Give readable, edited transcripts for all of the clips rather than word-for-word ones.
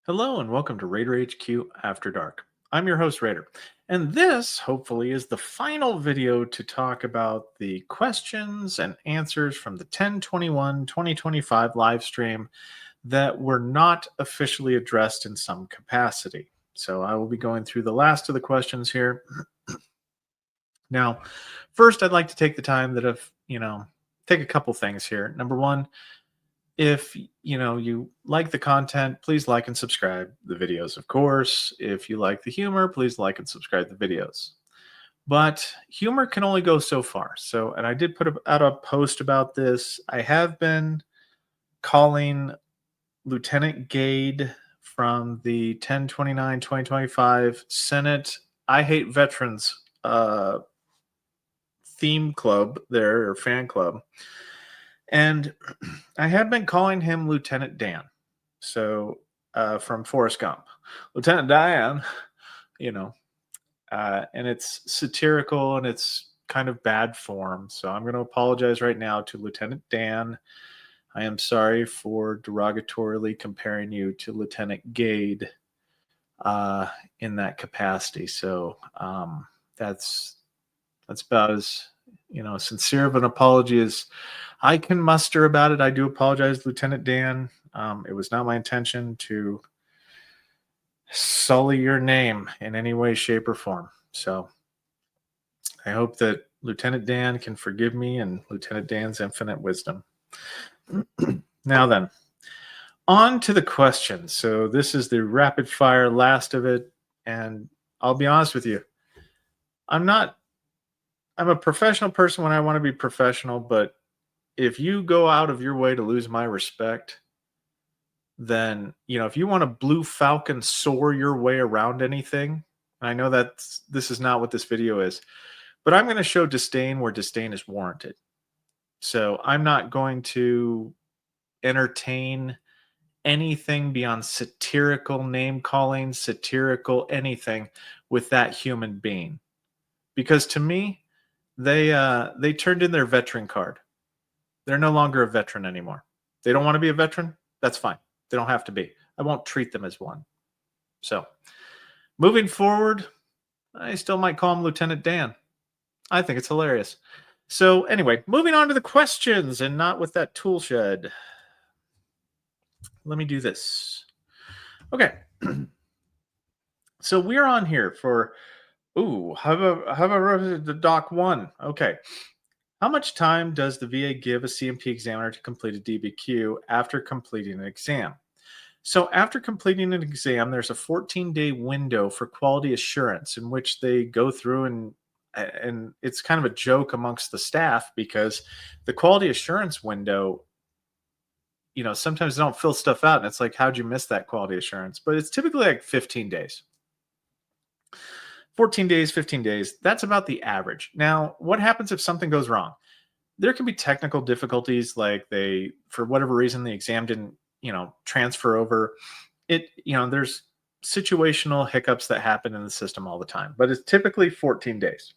Hello and welcome to Raider HQ After Dark. I'm your host, Raider, and this hopefully is the final video to talk about the questions and answers from the 10/21/2025 live stream that were not officially addressed in some capacity. So I will be going through the last of the questions here. Now, first, I'd like to take the time that take a couple things here. Number one, if you like the content, please like and subscribe the videos. Of course, if you like the humor, please like and subscribe the videos. But humor can only go so far. So, and I did put out a post about this. I have been calling Lieutenant Gade from the 10/29/2025 Senate I Hate Veterans theme club there, or fan club. And I had been calling him Lieutenant Dan. So from Forrest Gump, Lieutenant Dan, you know, and it's satirical and it's kind of bad form. So I'm going to apologize right now to Lieutenant Dan. I am sorry for derogatorily comparing you to Lieutenant Gade in that capacity. So that's about as sincere of an apology as I can muster about it. I do apologize, Lieutenant Dan. It was not my intention to sully your name in any way, shape, or form. So I hope that Lieutenant Dan can forgive me and Lieutenant Dan's infinite wisdom. Now then, on to the questions. So this is the rapid fire last of it. And I'll be honest with you, I'm a professional person when I want to be professional, but if you go out of your way to lose my respect, then, if you want a blue falcon soar your way around anything, and I know that this is not what this video is, but I'm going to show disdain where disdain is warranted. So I'm not going to entertain anything beyond satirical name calling, satirical with that human being. Because to me, they turned in their veteran card. They're no longer a veteran anymore. They don't want to be a veteran. That's fine. They don't have to be. I won't treat them as one. So moving forward, I still might call him Lieutenant Dan. I think it's hilarious. So anyway, moving on to the questions and not with that tool shed. Let me do this. Okay. So we're on here for, how about the Doc 1? Okay. How much time does the VA give a CMP examiner to complete a DBQ after completing an exam? So after completing an exam, there's a 14-day window for quality assurance in which they go through and it's kind of a joke amongst the staff because the quality assurance window, sometimes they don't fill stuff out and it's like, how'd you miss that quality assurance? But it's typically like 15 days. 14 days, 15 days, that's about the average. Now, what happens if something goes wrong? There can be technical difficulties, like for whatever reason, the exam didn't, transfer over. There's situational hiccups that happen in the system all the time, but it's typically 14 days.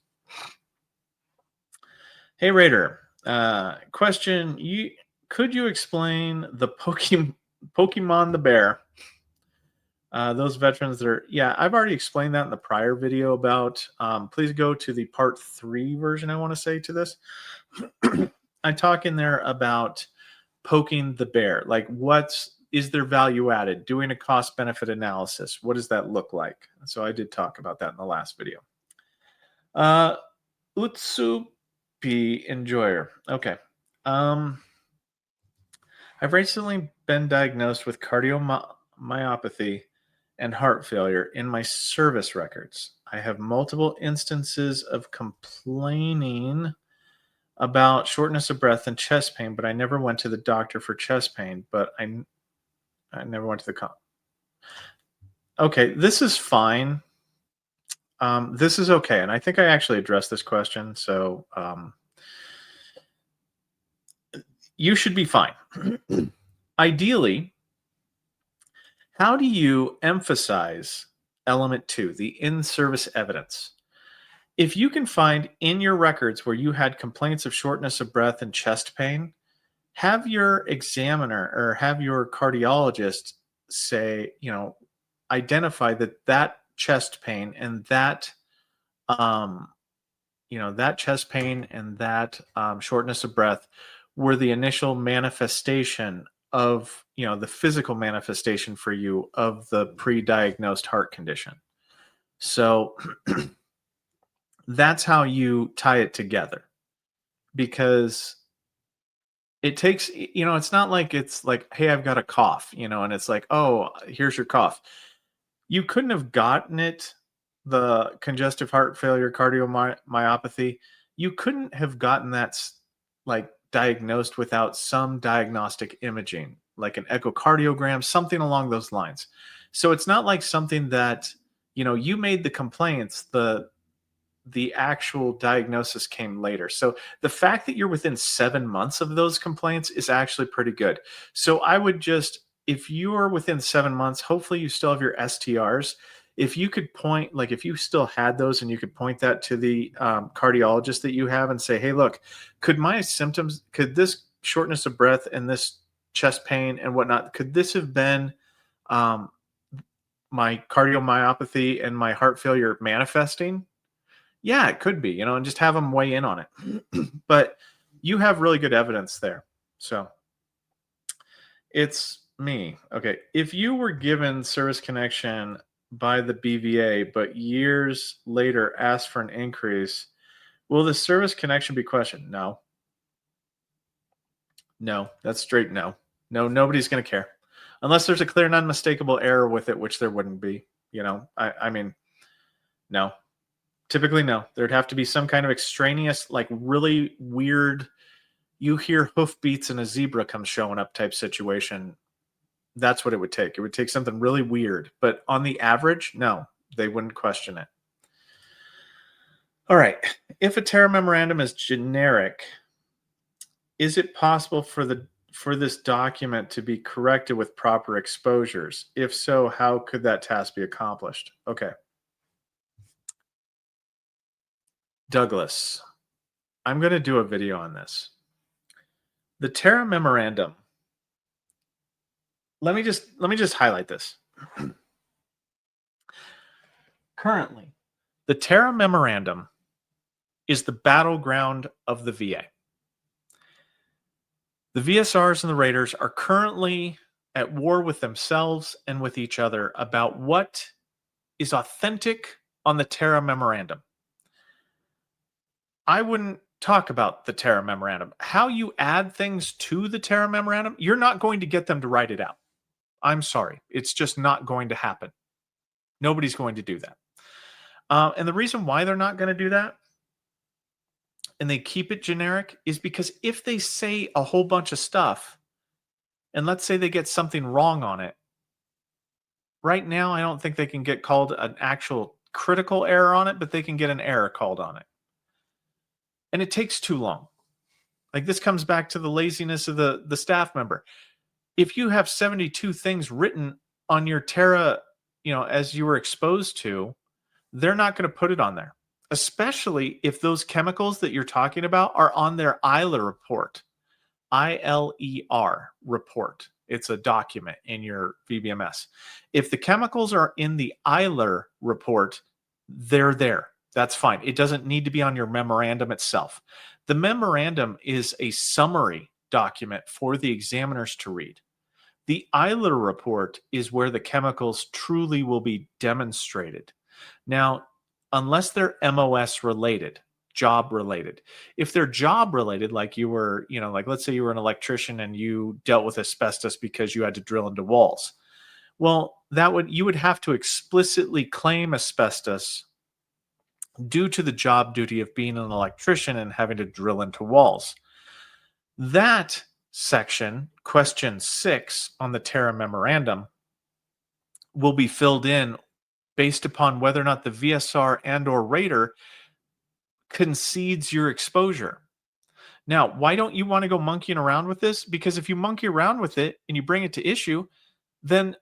Hey, Raider, question, could you explain the Pokemon the bear? Those veterans that I've already explained that in the prior video about, please go to the part 3 version, I want to say, to this. I talk in there about poking the bear. Like, is their value added? Doing a cost benefit analysis. What does that look like? So I did talk about that in the last video. Utsupi Enjoyer. Okay. I've recently been diagnosed with cardiomyopathy and heart failure in my service records. I have multiple instances of complaining about shortness of breath and chest pain, but I never went to the doctor for chest pain, but I never went to the Okay, this is fine. This is okay, and I think I actually addressed this question, so you should be fine. Ideally, how do you emphasize element 2, the in-service evidence? If you can find in your records where you had complaints of shortness of breath and chest pain, have your examiner or have your cardiologist say, identify that chest pain and that, um, that chest pain and that shortness of breath were the initial manifestation of, the physical manifestation for you of the pre-diagnosed heart condition. So that's how you tie it together, because it takes, it's not like it's like, hey, I've got a cough, and it's like, oh, here's your cough. You couldn't have gotten it, the congestive heart failure cardiomyopathy. You couldn't have gotten that like diagnosed without some diagnostic imaging, like an echocardiogram, something along those lines. So it's not like something that, you made the complaints, the actual diagnosis came later. So the fact that you're within 7 months of those complaints is actually pretty good. So I would just, if you are within 7 months, hopefully you still have your STRs. If you could point, like if you still had those and you could point that to the cardiologist that you have and say, hey, look, could my symptoms, could this shortness of breath and this chest pain and whatnot, could this have been um, my cardiomyopathy and my heart failure manifesting? Yeah, it could be, and just have them weigh in on it. But you have really good evidence there. So it's me. Okay. If you were given service connection by the BVA, but years later asked for an increase, will the service connection be questioned? No. No, that's straight no. No, nobody's going to care. Unless there's a clear and unmistakable error with it, which there wouldn't be. I mean, no. Typically, no. There'd have to be some kind of extraneous, like really weird, you hear hoofbeats and a zebra comes showing up type situation. That's what it would take. It would take something really weird. But on the average, no, they wouldn't question it. All right. If a Terra memorandum is generic, is it possible for this document to be corrected with proper exposures? If so, how could that task be accomplished? Okay. Douglas, I'm going to do a video on this. The Terra memorandum. Let me just highlight this. Currently, the Terra memorandum is the battleground of the VA. The VSRs and the Raiders are currently at war with themselves and with each other about what is authentic on the Terra memorandum. I wouldn't talk about the Terra memorandum. How you add things to the Terra memorandum, you're not going to get them to write it out. I'm sorry. It's just not going to happen. Nobody's going to do that. And the reason why they're not going to do that and they keep it generic is because if they say a whole bunch of stuff and let's say they get something wrong on it, right now I don't think they can get called an actual critical error on it, but they can get an error called on it. And it takes too long. Like this comes back to the laziness of the staff member. If you have 72 things written on your Terra, as you were exposed to, they're not going to put it on there, especially if those chemicals that you're talking about are on their ILER report. ILER report. It's a document in your VBMS. If the chemicals are in the ILER report, they're there. That's fine. It doesn't need to be on your memorandum itself. The memorandum is a summary document for the examiners to read. The ILER report is where the chemicals truly will be demonstrated. Now, unless they're MOS related, job related, if they're job related, like you were, like let's say you were an electrician and you dealt with asbestos because you had to drill into walls. Well, you would have to explicitly claim asbestos due to the job duty of being an electrician and having to drill into walls. That section, question 6 on the Terra memorandum, will be filled in based upon whether or not the VSR and or Raider concedes your exposure. Now, why don't you want to go monkeying around with this? Because if you monkey around with it and you bring it to issue, then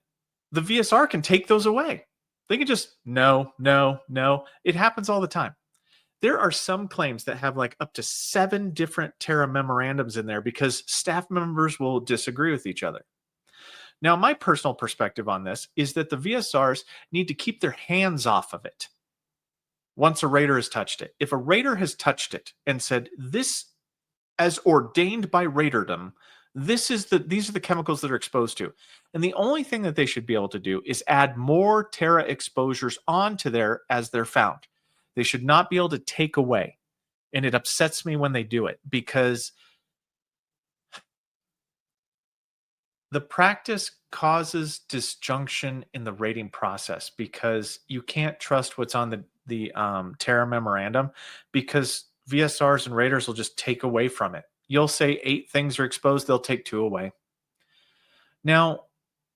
the VSR can take those away. They can just, no. It happens all the time. There are some claims that have like up to 7 different Terra memorandums in there because staff members will disagree with each other. Now, my personal perspective on this is that the VSRs need to keep their hands off of it once a raider has touched it. If a raider has touched it and said, this, as ordained by raiderdom, these are the chemicals that are exposed to. And the only thing that they should be able to do is add more Terra exposures onto there as they're found. They should not be able to take away. And it upsets me when they do it, because the practice causes disjunction in the rating process, because you can't trust what's on the Terra memorandum, because VSRs and raiders will just take away from it. You'll say 8 things are exposed, they'll take 2 away. Now,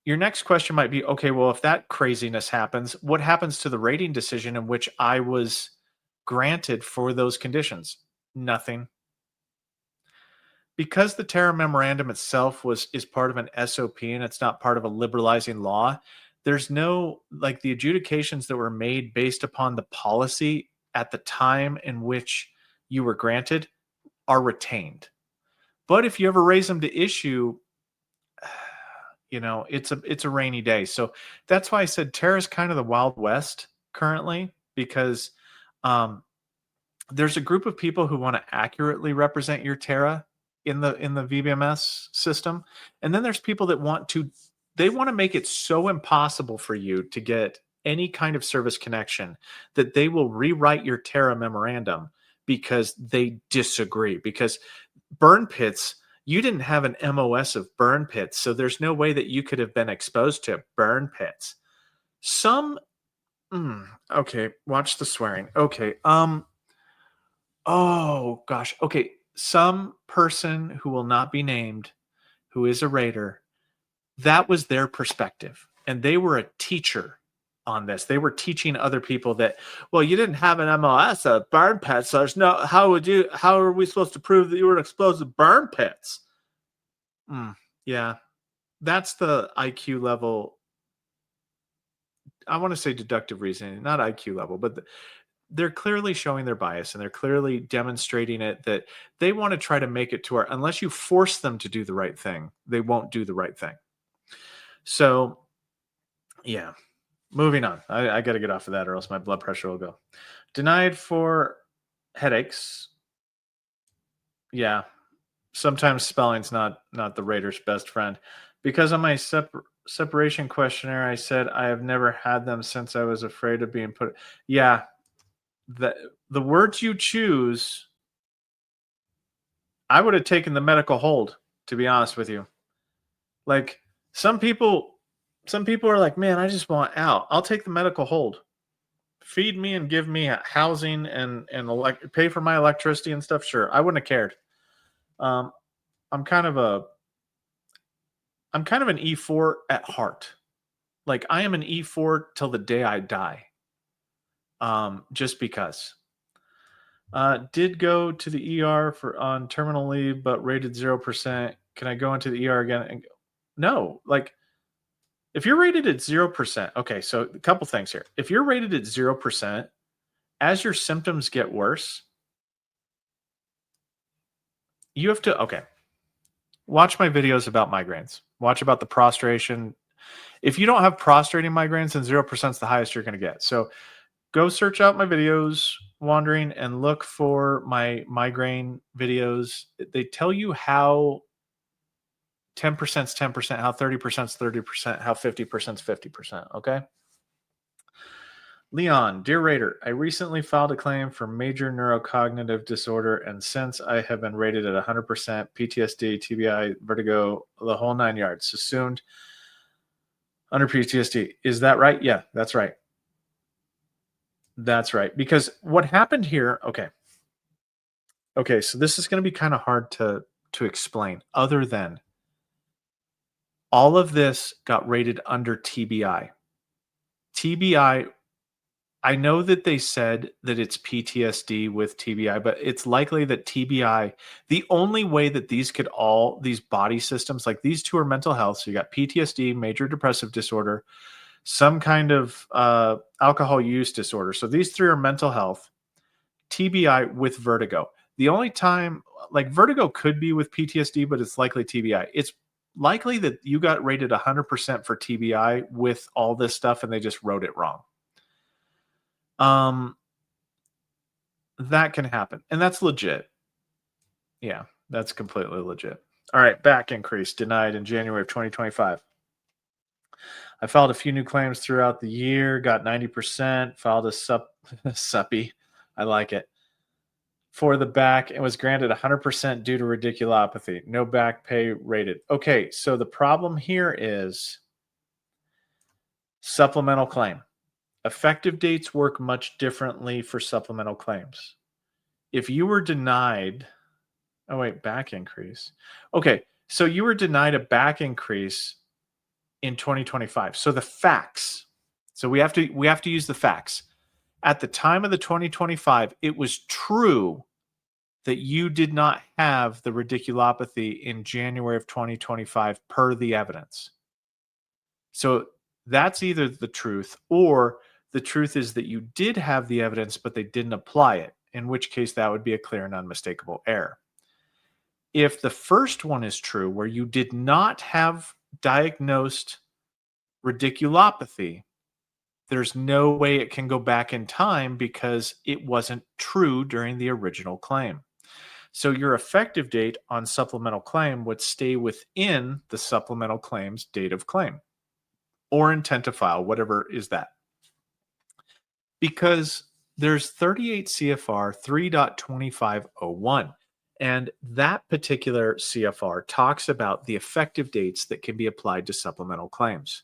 your next question might be, okay, well, if that craziness happens, what happens to the rating decision in which I was granted for those conditions? Nothing. Because the Terra memorandum itself is part of an SOP and it's not part of a liberalizing law, there's no, like, the adjudications that were made based upon the policy at the time in which you were granted are retained. But if you ever raise them to issue, it's a rainy day. So that's why I said Terra is kind of the Wild West currently, because there's a group of people who want to accurately represent your Terra in the VBMS system, and then there's people that want to make it so impossible for you to get any kind of service connection that they will rewrite your Terra memorandum because they disagree. Because burn pits, you didn't have an MOS of burn pits, so there's no way that you could have been exposed to burn pits. Okay, watch the swearing. Okay, oh gosh, okay, some person who will not be named, who is a raider, that was their perspective, and they were a teacher on this. They were teaching other people that, well, you didn't have an MOS of burn pits, so there's no, how are we supposed to prove that you were exposed to burn pits? Yeah, that's the IQ level. I want to say deductive reasoning, not IQ level, but they're clearly showing their bias, and they're clearly demonstrating it, that they want to try to make it to where unless you force them to do the right thing, they won't do the right thing. So, yeah, moving on. I got to get off of that, or else my blood pressure will go. Denied for headaches. Yeah, sometimes spelling's not the Raiders' best friend. Because on my separation questionnaire, I said I have never had them since I was afraid of being put. Yeah, the words you choose, I would have taken the medical hold, to be honest with you. Like, some people are like, man, I just want out. I'll take the medical hold. Feed me and give me housing and pay for my electricity and stuff. Sure, I wouldn't have cared. I'm kind of an E4 at heart. Like, I am an E4 till the day I die. Just because. Did go to the ER on terminal leave, but rated 0%. Can I go into the ER again? No, like, if you're rated at 0%, okay, so a couple things here. If you're rated at 0%, as your symptoms get worse, you have to, okay, watch my videos about migraines. Watch about the prostration. If you don't have prostrating migraines, then 0% is the highest you're going to get. So go search out my videos, Wandering, and look for my migraine videos. They tell you how 10% is 10%, how 30% is 30%, how 50% is 50%. Okay. Leon, dear Raider, I recently filed a claim for major neurocognitive disorder, and since I have been rated at 100% PTSD, TBI, vertigo, the whole 9 yards, assumed under PTSD. Is that right? Yeah, that's right. That's right. Because what happened here, okay, so this is going to be kind of hard to explain, other than all of this got rated under TBI. TBI, I know that they said that it's PTSD with TBI, but it's likely that TBI, the only way that these body systems, like these two are mental health. So you got PTSD, major depressive disorder, some kind of alcohol use disorder. So these 3 are mental health. TBI with vertigo. The only time, like, vertigo could be with PTSD, but it's likely TBI. It's likely that you got rated 100% for TBI with all this stuff and they just wrote it wrong. That can happen, and that's legit. Yeah, that's completely legit. All right, back increase denied in January of 2025. I filed a few new claims throughout the year, got 90%, filed a suppy. I like it. For the back and was granted 100% due to radiculopathy. No back pay rated. Okay, so the problem here is supplemental claim. Effective dates work much differently for supplemental claims. If you were denied, oh wait, back increase. Okay, so you were denied a back increase in 2025. So the facts. So we have to use the facts. At the time of the 2025, it was true that you did not have the radiculopathy in January of 2025 per the evidence. So that's either the truth, or the truth is that you did have the evidence, but they didn't apply it, in which case that would be a clear and unmistakable error. If the first one is true, where you did not have diagnosed radiculopathy, there's no way it can go back in time because it wasn't true during the original claim. So your effective date on supplemental claim would stay within the supplemental claim's date of claim or intent to file, whatever is that. Because there's 38 CFR 3.2501, and that particular CFR talks about the effective dates that can be applied to supplemental claims.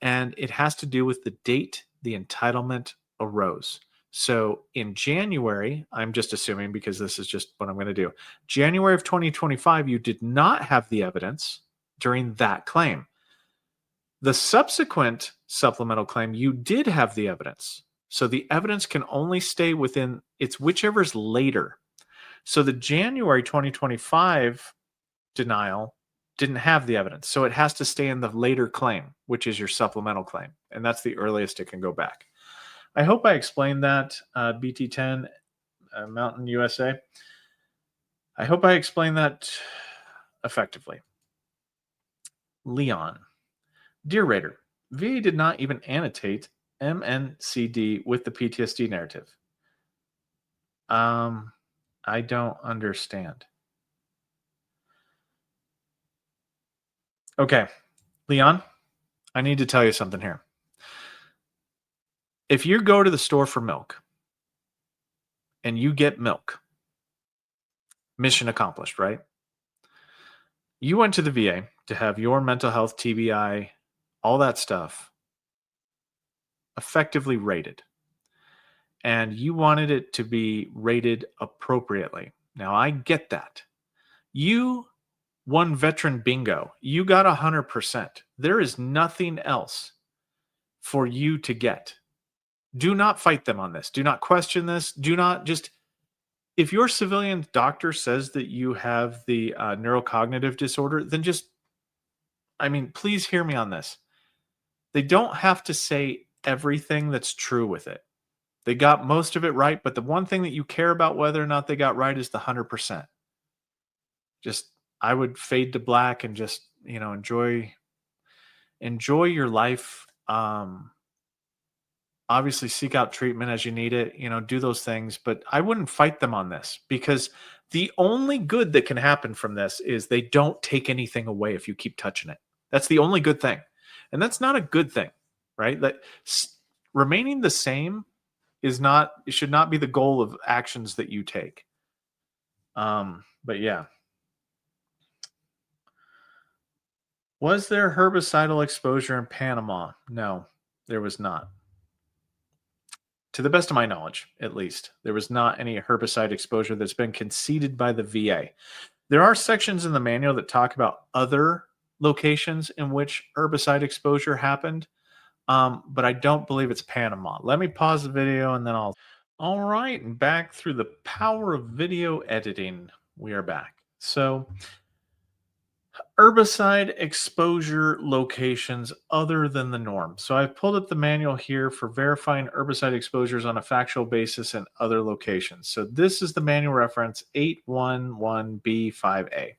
And it has to do with the date the entitlement arose. So in January, I'm just assuming because this is just what I'm going to do. January of 2025, you did not have the evidence during that claim. The subsequent supplemental claim, you did have the evidence. So the evidence can only stay within, it's whichever's later. So the January 2025 denial didn't have the evidence. So it has to stay in the later claim, which is your supplemental claim. And that's the earliest it can go back. I hope I explained that, BT10 Mountain USA. I hope I explained that effectively. Leon. Dear Raider, VA did not even annotate MNCD with the PTSD narrative. I don't understand. Okay, Leon, I need to tell you something here. If you go to the store for milk and you get milk, mission accomplished, right? You went to the VA to have your mental health, TBI, all that stuff effectively rated. And you wanted it to be rated appropriately. Now, I get that. You won veteran bingo. You got 100%. There is nothing else for you to get. Do not fight them on this. Do not question this. Do not just, if your civilian doctor says that you have the neurocognitive disorder, then just, please hear me on this. They don't have to say everything that's true with it. They got most of it right, but the one thing that you care about whether or not they got right is the 100%. Just, I would fade to black and just, enjoy your life. Obviously seek out treatment as you need it, do those things, but I wouldn't fight them on this, because the only good that can happen from this is they don't take anything away if you keep touching it. That's the only good thing. And that's not a good thing, right? That remaining the same it should not be the goal of actions that you take. But yeah. Was there herbicidal exposure in Panama? No, there was not. To the best of my knowledge, at least, there was not any herbicide exposure that's been conceded by the VA. There are sections in the manual that talk about other locations in which herbicide exposure happened, but I don't believe it's Panama. Let me pause the video and then I'll... All right, and back through the power of video editing, we are back. So, herbicide exposure locations other than the norm. So I've pulled up the manual here for verifying herbicide exposures on a factual basis in other locations. So this is the manual reference 811B5A.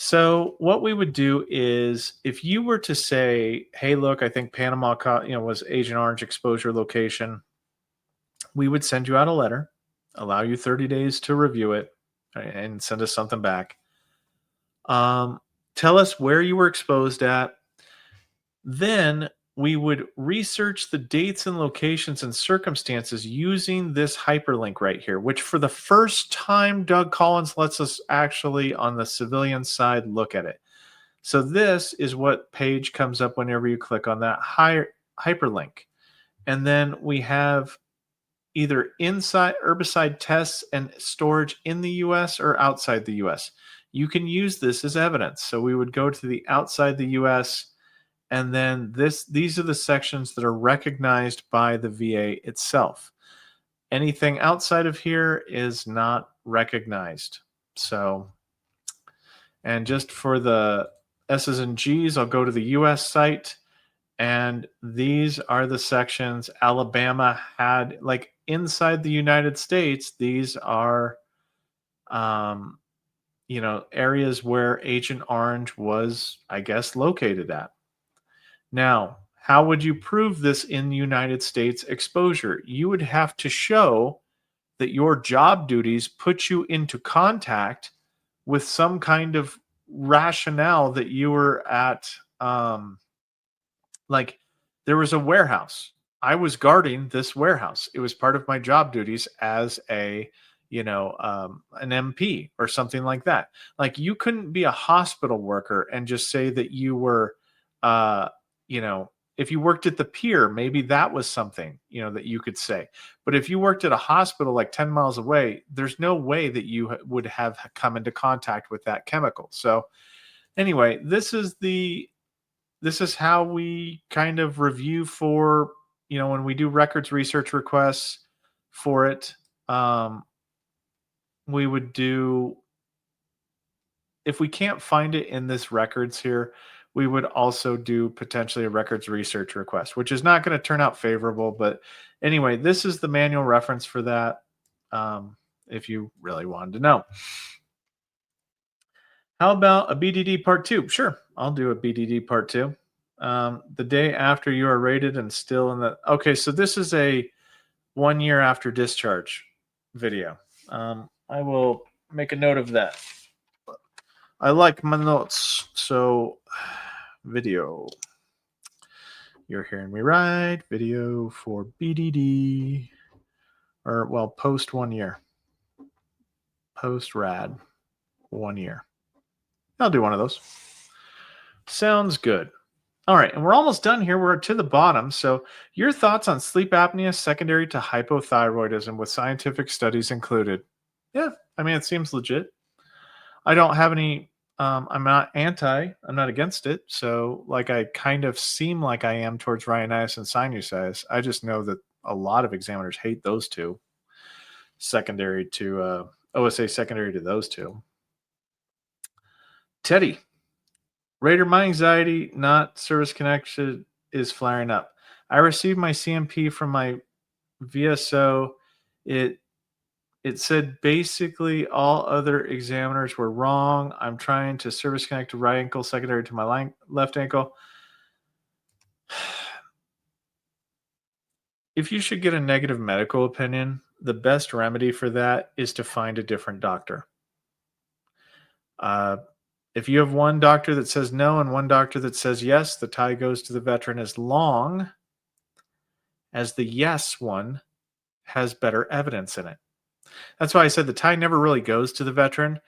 So what we would do is if you were to say, hey, look, I think Panama was Agent Orange exposure location, we would send you out a letter, allow you 30 days to review it, right, and send us something back. Tell us where you were exposed at. Then we would research the dates and locations and circumstances using this hyperlink right here, which for the first time, Doug Collins lets us actually on the civilian side look at it. So this is what page comes up whenever you click on that hyperlink. And then we have either inside herbicide tests and storage in the US or outside the US. You can use this as evidence. So we would go to the outside the US, and then these are the sections that are recognized by the VA itself. Anything outside of here is not recognized. So, and just for the S's and G's, I'll go to the US site, and these are the sections Alabama had, like inside the United States. These are, areas where Agent Orange was, I guess, located at. Now, how would you prove this in the United States exposure? You would have to show that your job duties put you into contact with some kind of rationale that you were at, like there was a warehouse. I was guarding this warehouse. It was part of my job duties as an MP or something like that. Like you couldn't be a hospital worker and just say that you were, uh, if you worked at the pier, maybe that was something, that you could say. But if you worked at a hospital like 10 miles away, there's no way that you would have come into contact with that chemical. So anyway, this is how we kind of review for, when we do records research requests for it. We would do, if we can't find it in this records here, we would also do potentially a records research request, which is not going to turn out favorable. But anyway, this is the manual reference for that, if you really wanted to know. How about a BDD part 2? Sure, I'll do a BDD part 2. The day after you are rated and still in the... Okay, so this is a 1 year after discharge video. I will make a note of that. I like my notes. So, video. You're hearing me right. Video for BDD. Or, well, post 1 year. Post rad 1 year. I'll do one of those. Sounds good. All right, and we're almost done here. We're to the bottom. So, your thoughts on sleep apnea secondary to hypothyroidism with scientific studies included? Yeah, I mean, it seems legit. I don't have any, I'm not against it. So, like, I kind of seem like I am towards rhinitis and sinusitis. I just know that a lot of examiners hate those two, secondary to OSA, secondary to those two. Teddy. Raider, my anxiety, not service connection, is flaring up. I received my CMP from my VSO. It said basically all other examiners were wrong. I'm trying to service connect to right ankle secondary to my left ankle. If you should get a negative medical opinion, the best remedy for that is to find a different doctor. If you have one doctor that says no and one doctor that says yes, the tie goes to the veteran as long as the yes one has better evidence in it. That's why I said the tie never really goes to the veteran.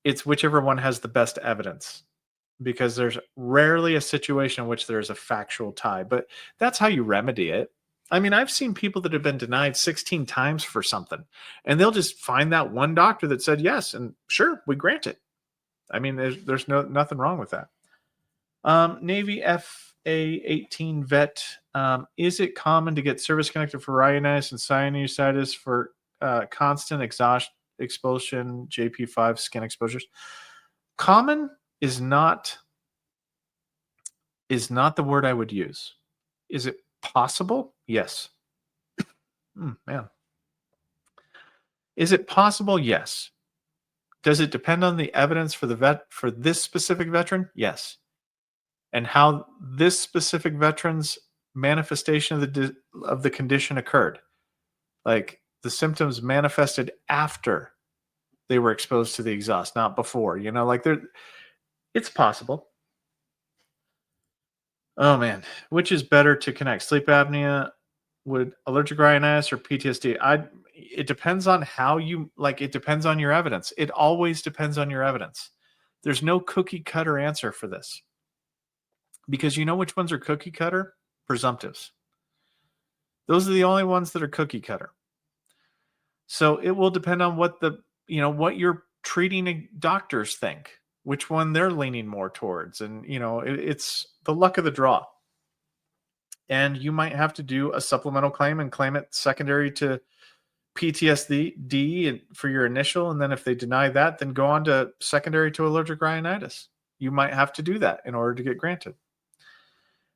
It's whichever one has the best evidence, because there's rarely a situation in which there's a factual tie, but that's how you remedy it. I mean, I've seen people that have been denied 16 times for something, and they'll just find that one doctor that said yes, and sure, we grant it. I mean, there's nothing wrong with that. Navy FA-18 vet. Is it common to get service connected for rhinitis and sinusitis for constant exhaust expulsion, JP5 skin exposures? Common is not the word I would use. Is it possible? Yes. Man. Is it possible? Yes. Does it depend on the evidence for this specific veteran? Yes. And how this specific veteran's manifestation of the condition occurred. Like the symptoms manifested after they were exposed to the exhaust, not before. Like it's possible. Oh man, which is better to connect? Sleep apnea, would allergic rhinitis, or PTSD? It depends on how you like. It depends on your evidence. It always depends on your evidence. There's no cookie cutter answer for this, because you know which ones are cookie cutter? Presumptives. Those are the only ones that are cookie cutter. So it will depend on what what your treating doctors think, which one they're leaning more towards, and it's the luck of the draw. And you might have to do a supplemental claim and claim it secondary to PTSD for your initial, and then if they deny that, then go on to secondary to allergic rhinitis. You might have to do that in order to get granted.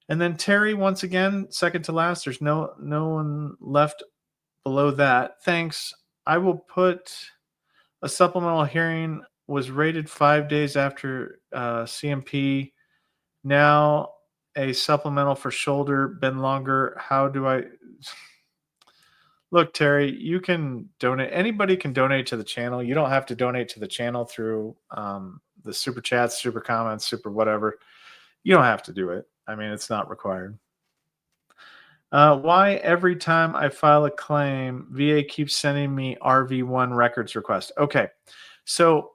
And then Terry, once again, second to last. There's no one left below that. Thanks. I will put a supplemental hearing was rated 5 days after CMP. Now a supplemental for shoulder been longer. How do I look, Terry? You can donate. Anybody can donate to the channel. You don't have to donate to the channel through the super chats, super comments, super whatever. You don't have to do it. I mean, it's not required. Why every time I file a claim, VA keeps sending me RV1 records request? Okay, so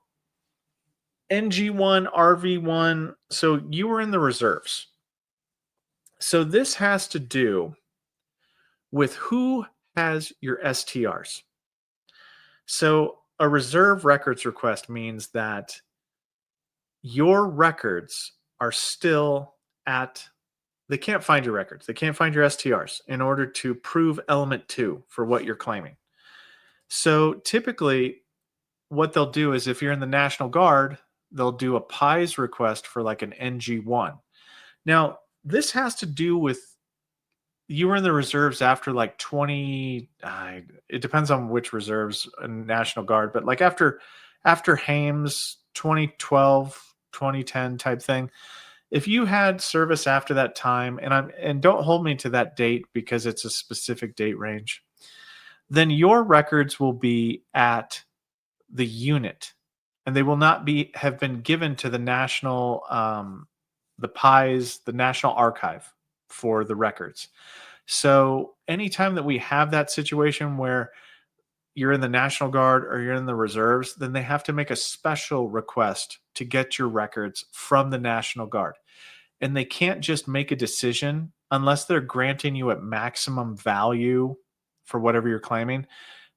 NG1, RV1, so you were in the reserves. So this has to do with who has your STRs. So a reserve records request means that your records are still they can't find your records. They can't find your STRs in order to prove element 2 for what you're claiming. So typically what they'll do is if you're in the National Guard, they'll do a PIES request for like an NG1. Now, this has to do with you were in the reserves after like 20, it depends on which reserves in National Guard, but like after Hames 2012, 2010 type thing. If you had service after that time, and don't hold me to that date because it's a specific date range, then your records will be at the unit, and they will not have been given to the national, the PIES, the National Archive for the records. So anytime that we have that situation where you're in the National Guard or you're in the reserves, then they have to make a special request to get your records from the National Guard. And they can't just make a decision unless they're granting you at maximum value for whatever you're claiming.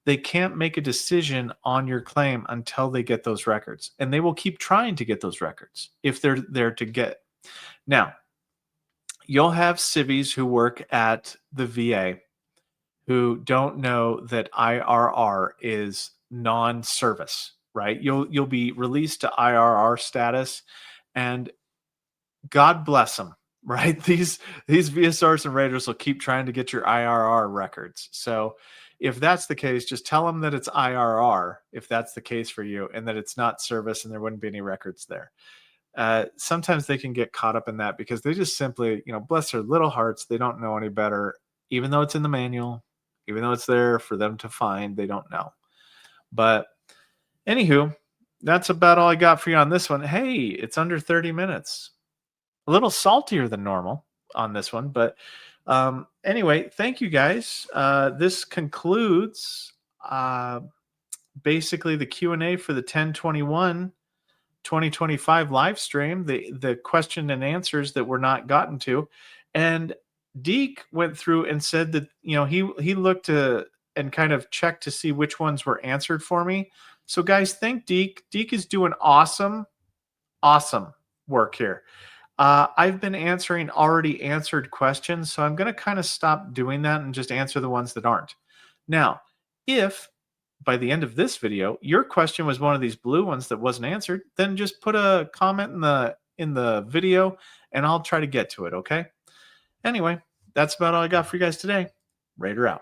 They can't make a decision on your claim until they get those records. And they will keep trying to get those records if they're there to get. Now, you'll have civvies who work at the VA who don't know that IRR is non-service, right? You'll be released to IRR status, and God bless them, right? These VSRs and Raiders will keep trying to get your IRR records. So if that's the case, just tell them that it's IRR, if that's the case for you, and that it's not service and there wouldn't be any records there. Sometimes they can get caught up in that because they just simply, bless their little hearts, they don't know any better, even though it's in the manual, even though it's there for them to find, they don't know. But anywho, that's about all I got for you on this one. Hey, it's under 30 minutes. A little saltier than normal on this one, but anyway, thank you guys. This concludes basically the Q&A for the 10/21 2025 live stream, the question and answers that were not gotten to. And Deke went through and said that he looked and kind of checked to see which ones were answered for me. So guys, thank Deke. Deke is doing awesome work here. I've been answering already answered questions, so I'm going to kind of stop doing that and just answer the ones that aren't. Now, if by the end of this video your question was one of these blue ones that wasn't answered, then just put a comment in the video and I'll try to get to it, okay? Anyway, that's about all I got for you guys today. Raider out.